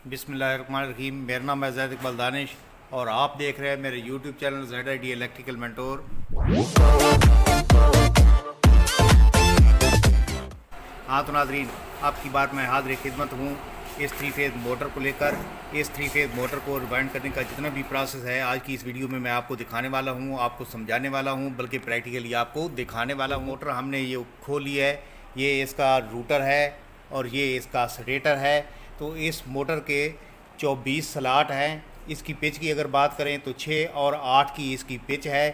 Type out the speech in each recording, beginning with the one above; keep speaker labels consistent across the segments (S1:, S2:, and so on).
S1: बिस्मिल्लाहिर्रहमानिर्रहीम। मेरा नाम है ज़ैद इकबाल दानिश और आप देख रहे हैं मेरे YouTube channel ZID electrical mentor. हाँ तो नाज़रीन, आपकी बात मैं हाज़िर खिदमत हूँ इस 3 फेज़ मोटर को लेकर। इस 3 फेज़ मोटर को रिवाइंड करने का जितना भी प्रोसेस है आज की इस वीडियो में मैं आपको दिखाने वाला हूँ, आपको समझाने वाला हूँ, बल्कि प्रैक्टिकली आपको दिखाने वाला हूँ। मोटर हमने ये खोली है, ये इसका रूटर है और ये इसका स्टेटर है। तो इस मोटर के 24 स्लॉट हैं। इसकी पिच की अगर बात करें तो 6 और 8 की इसकी पिच है।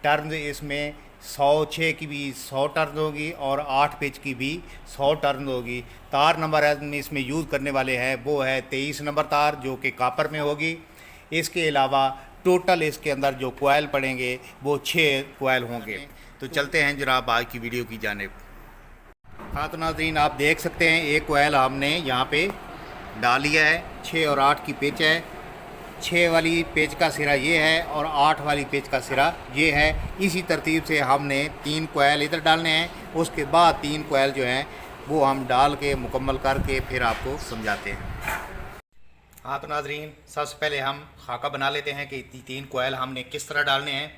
S1: टर्न इसमें 106 की भी 100 टर्न होगी और 8 पिच की भी 100 टर्न होगी। तार नंबर हम इसमें यूज़ करने वाले हैं वो है 23 नंबर तार, जो कि कापर में होगी। इसके अलावा टोटल इसके अंदर जो कोयल पड़ेंगे वो 6 कोयल होंगे। तो चलते हैं जनाब आज की वीडियो की जानिब। हाँ तो नाज़रीन, आप देख सकते हैं एक कोयल हमने यहाँ पे डाल लिया है। 6 और 8 की पिच है। 6 वाली पेच का सिरा ये है और 8 वाली पेच का सिरा ये है। इसी तरतीब से हमने 3 कोयल इधर डालने हैं, उसके बाद 3 कोयल जो हैं वो हम डाल के मुकम्मल करके फिर आपको समझाते हैं। हाँ तो नाज़रीन, सबसे पहले हम खाका बना लेते हैं कि 3 कोयल हमने किस तरह डालने हैं।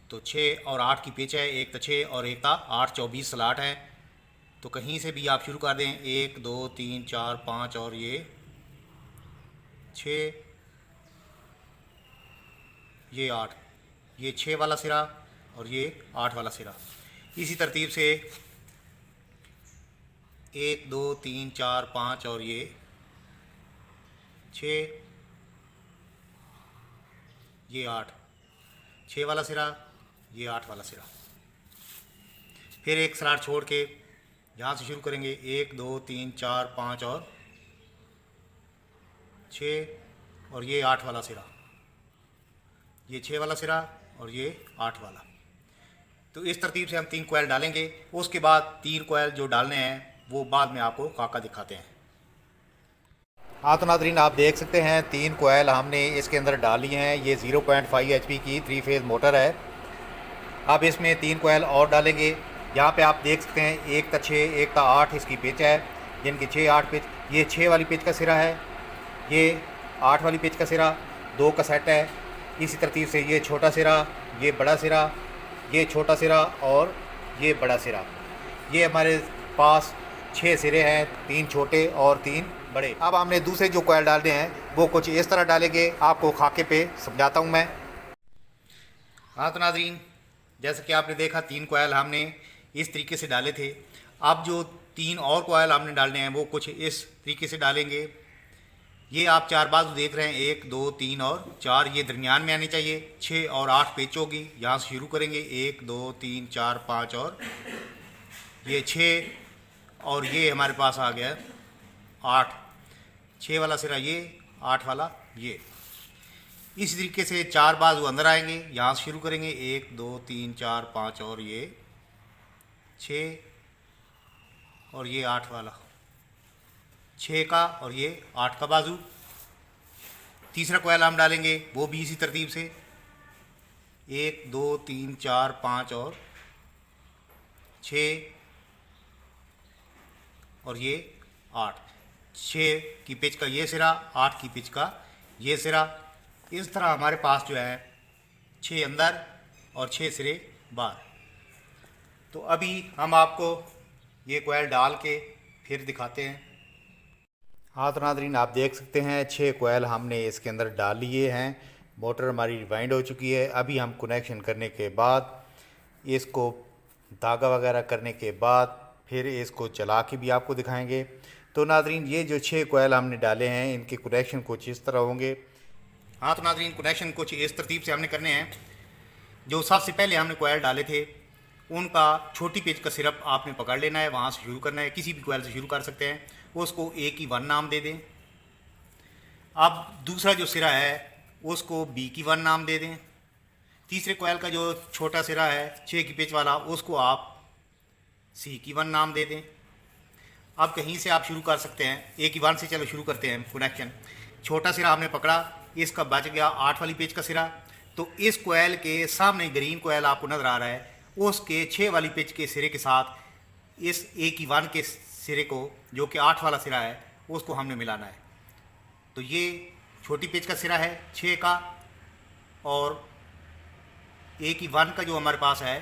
S1: तो 6 और 8 की पिच है, एक का 6 और एक का 8, 24 स्लॉट है। तो कहीं से भी आप शुरू कर दें, 1 2 3 4 5 और ये 6, ये 8, ये 6 वाला सिरा और ये 8 वाला सिरा। इसी तरतीब से 1 2 3 4 5 और ये 6, ये 8, 6 वाला सिरा, ये 8 वाला सिरा। फिर एक स्लॉट छोड़ के यहाँ से शुरू करेंगे, 1 2 3 4 5 और 6 और ये 8 वाला सिरा, ये 6 वाला सिरा और ये 8 वाला। तो इस तरतीब से हम 3 कोयल डालेंगे। उसके बाद 3 कोयल जो डालने हैं वो बाद में आपको खाका दिखाते हैं। हाँ तो नाज़रीन, आप देख सकते हैं 3 कोयल हमने इसके अंदर डाली हैं। ये 0.5 HP की 3 फेज़ मोटर है। अब इसमें 3 कोयल और डालेंगे। यहाँ पे आप देख सकते हैं एक का 6 एक का 8 इसकी पिच है, जिनकी 6 8 पिच। ये 6 वाली पिच का सिरा है, ये 8 वाली पिच का सिरा, 2 का सेट है। इसी तरतीब से ये छोटा सिरा, ये बड़ा सिरा, ये छोटा सिरा और ये बड़ा सिरा। ये हमारे पास 6 सिरे हैं, 3 छोटे और 3 बड़े। अब हमने दूसरे जो कोयल डालने हैं वो कुछ इस तरह डालेंगे, आपको खाके पे समझाता हूँ मैं। हाँ तो नाज़रीन, जैसे कि आपने देखा 3 कोयल हमने इस तरीके से डाले थे। अब जो 3 और कोयल हमने डालने हैं वो कुछ इस तरीके से डालेंगे। ये आप 4 बाजू देख रहे हैं, 1 2 3 और 4, ये दरमियान में आनी चाहिए। 6 और 8 पेच होगी। यहाँ से शुरू करेंगे, 1 2 3 4 5 और ये 6 और ये हमारे पास आ गया 8, 6 वाला सिरा ये, 8 वाला ये। इसी तरीके से 4 बाजू अंदर आएंगे। यहाँ से शुरू करेंगे, 1 2 3 4 5 और ये 6 और ये 8 वाला, 6 का और ये 8 का बाजू। तीसरा कोयल हम डालेंगे वो भी इसी तरतीब से, 1 2 3 4 5 और 6 और ये 8, 6 की पिच का ये सिरा, 8 की पिच का ये सिरा। इस तरह हमारे पास जो है 6 अंदर और 6 सिरे बाहर। तो अभी हम आपको ये कोयल डाल के फिर दिखाते हैं। हाँ तो नाज़रीन, आप देख सकते हैं 6 कोयल हमने इसके अंदर डाल लिए हैं। मोटर हमारी रिवाइंड हो चुकी है। अभी हम कनेक्शन करने के बाद, इसको धागा वगैरह करने के बाद फिर इसको चला के भी आपको दिखाएंगे। तो नाज़रीन, ये जो 6 कोयल हमने डाले हैं इनके कनेक्शन कुछ इस तरह होंगे। हाँ तो नाज़रीन, कनेक्शन कुछ इस तरतीब से हमने करने हैं। जो सबसे पहले हमने कोयल डाले थे उनका छोटी पेच का सिरप आपने पकड़ लेना है, वहाँ से शुरू करना है। किसी भी कोयल से शुरू कर सकते हैं। उसको A1 नाम दे दें। अब दूसरा जो सिरा है उसको B1 नाम दे दें। तीसरे कोयल का जो छोटा सिरा है 6 की पेच वाला, उसको आप C1 नाम दे दें। अब कहीं से आप शुरू कर सकते हैं, A1 से चलो शुरू करते हैं कनेक्शन। छोटा सिरा हमने पकड़ा, इसका बच गया 8 वाली पेच का सिरा। तो इस कोयल के सामने ग्रीन कोयल आपको नज़र आ रहा है, उसके 6 वाली पिच के सिरे के साथ इस A1 के सिरे को, जो कि 8 वाला सिरा है, उसको हमने मिलाना है। तो ये छोटी पेच का सिरा है 6 का, और ए की 1 का जो हमारे पास है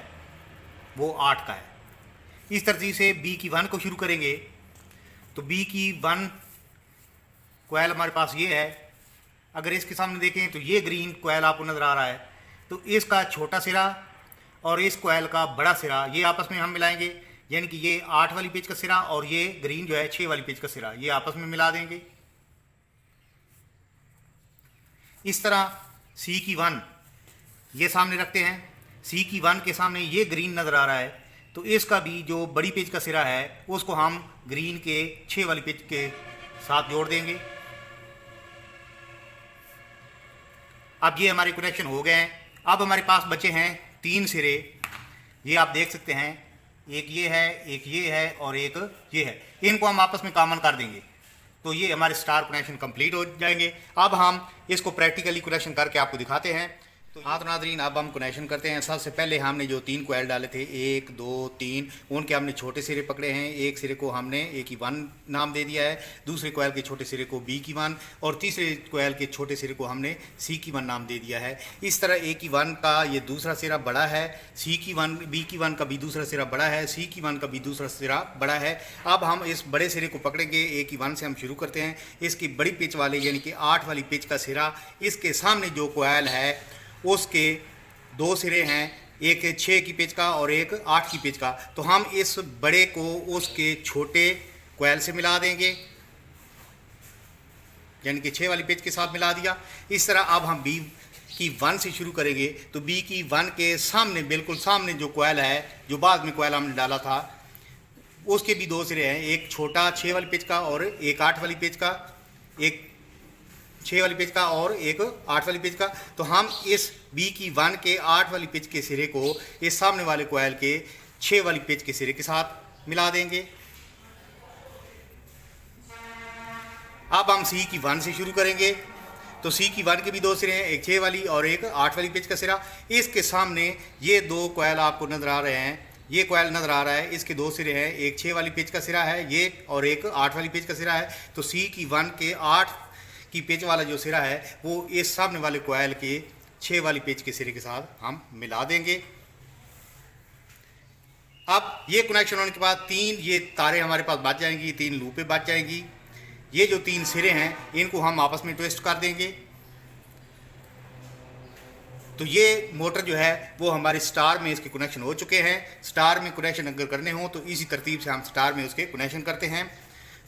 S1: वो 8 का है। इस तरतीब से बी की 1 को शुरू करेंगे। तो बी की 1 कोयल हमारे पास ये है। अगर इसके सामने देखें तो ये ग्रीन कोयल आपको नज़र आ रहा है, तो इसका छोटा सिरा और इस कोयल का बड़ा सिरा ये आपस में हम मिलाएंगे, यानी कि ये 8 वाली पेच का सिरा और ये ग्रीन जो है 6 वाली पेच का सिरा, ये आपस में मिला देंगे। इस तरह सी की 1 ये सामने रखते हैं। सी की 1 के सामने ये ग्रीन नज़र आ रहा है, तो इसका भी जो बड़ी पेच का सिरा है उसको हम ग्रीन के 6 वाली पेच के साथ जोड़ देंगे। अब ये हमारे कनेक्शन हो गए हैं। अब हमारे पास बचे हैं 3 सिरे, ये आप देख सकते हैं, एक ये है, एक ये है और एक ये है। इनको हम आपस में कॉमन कर देंगे तो ये हमारे स्टार कनेक्शन कंप्लीट हो जाएंगे। अब हम इसको प्रैक्टिकली कनेक्शन करके आपको दिखाते हैं। तो हाँ तो नाज़रीन, अब हम कनेक्शन करते हैं। सबसे पहले हमने जो 3 कोयल डाले थे 1 2 3, उनके हमने छोटे सिरे पकड़े हैं। एक सिरे को हमने ए की 1 नाम दे दिया है, दूसरे कोयल के छोटे सिरे को बी की 1 और तीसरे कोयल के छोटे सिरे को हमने सी की 1 नाम दे दिया है। इस तरह ए की 1 का ये दूसरा सिरा बड़ा है, सी की 1 बी की 1 का भी दूसरा सिरा बड़ा है, सी की 1 का भी दूसरा सिरा बड़ा है। अब हम इस बड़े सिरे को पकड़ेंगे। ए की 1 से हम शुरू करते हैं। इसकी बड़ी पिच वाले यानी कि 8 वाली पिच का सिरा, इसके सामने जो कोयल है उसके 2 सिरे हैं, एक 6 की पेच का और एक 8 की पेच का। तो हम इस बड़े को उसके छोटे कोयल से मिला देंगे, यानी कि 6 वाली पेच के साथ मिला दिया। इस तरह अब हम बी की 1 से शुरू करेंगे। तो बी की 1 के सामने, बिल्कुल सामने जो कोयल है, जो बाद में कोयल हमने डाला था, उसके भी 2 सिरे हैं, एक छोटा 6 वाली पेच का और एक 8 वाली पेच का, एक 6 वाली पेच का और एक 8 वाली पेच का। तो हम इस बी की 1 के 8 वाली पेच के सिरे को इस सामने वाले कोयल के 6 वाली पेच के सिरे के साथ मिला देंगे। अब हम सी की 1 से शुरू करेंगे। तो सी की 1 के भी 2 सिरे हैं, एक 6 वाली और एक 8 वाली पेच का सिरा। इसके सामने ये 2 कोयल आपको नज़र आ रहे हैं, ये कोयल नज़र आ रहा है, इसके 2 सिरे हैं, एक 6 वाली पेच का सिरा है ये और एक 8 वाली पेच का सिरा है। तो सी की 1 के 8 की पेच वाला जो सिरा है वो इस सामने वाले कोयल के 6 वाली पेच के सिरे के साथ हम मिला देंगे। अब ये कनेक्शन होने के बाद 3 ये तारे हमारे पास बच जाएंगी, 3 लूपें बच जाएंगी। ये जो 3 सिरे हैं इनको हम आपस में ट्विस्ट कर देंगे। तो ये मोटर जो है वो हमारे स्टार में इसके कनेक्शन हो चुके हैं। स्टार में कनेक्शन अगर करने हो तो इसी तरतीब से हम स्टार में उसके कनेक्शन करते हैं।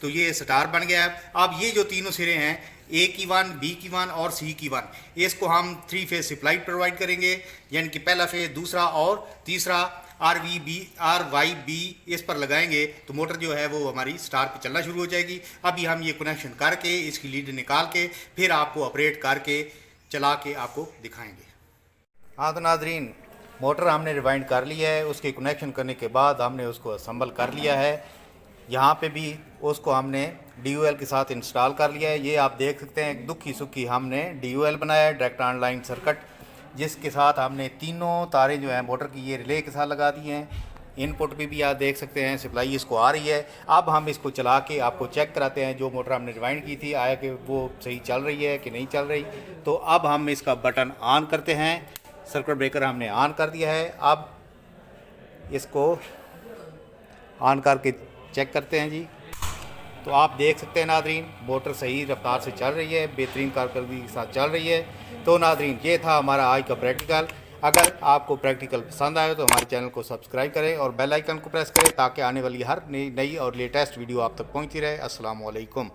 S1: तो ये स्टार बन गया है। अब ये जो तीनों सिरे हैं, ए की 1, बी की 1 और सी की 1, इसको हम 3 फेज सप्लाई प्रोवाइड करेंगे, यानी कि पहला फेज, दूसरा और तीसरा RYB इस पर लगाएंगे तो मोटर जो है वो हमारी स्टार पे चलना शुरू हो जाएगी। अभी हम ये कनेक्शन करके इसकी लीड निकाल के फिर आपको ऑपरेट करके चला के आपको दिखाएंगे। हाँ तो नाजरीन, मोटर हमने रिवाइंड कर लिया है। उसके कनेक्शन करने के बाद हमने उसको असम्बल कर लिया है। यहाँ पे भी उसको हमने DUL के साथ इंस्टॉल कर लिया है। ये आप देख सकते हैं, दुखी सुखी हमने DUL बनाया है, डायरेक्ट ऑनलाइन सर्किट, जिसके साथ हमने तीनों तारे जो हैं मोटर की ये रिले के साथ लगा दी हैं। इनपुट भी आप देख सकते हैं सप्लाई इसको आ रही है। अब हम इसको चला के आपको चेक कराते हैं जो मोटर हमने रिवाइंड की थी, आया कि वो सही चल रही है कि नहीं चल रही। तो अब हम इसका बटन ऑन करते हैं। सर्किट ब्रेकर हमने ऑन कर दिया है। अब इसको ऑन करके चेक करते हैं जी। तो आप देख सकते हैं नादरीन, मोटर सही रफ्तार से चल रही है, बेहतरीन कारकर्दगी के साथ चल रही है। तो नादरीन, ये था हमारा आज का प्रैक्टिकल। अगर आपको प्रैक्टिकल पसंद आए तो हमारे चैनल को सब्सक्राइब करें और बेल आइकन को प्रेस करें ताकि आने वाली हर नई और लेटेस्ट वीडियो आप तक पहुंचती रहे। अस्सलाम वालेकुम।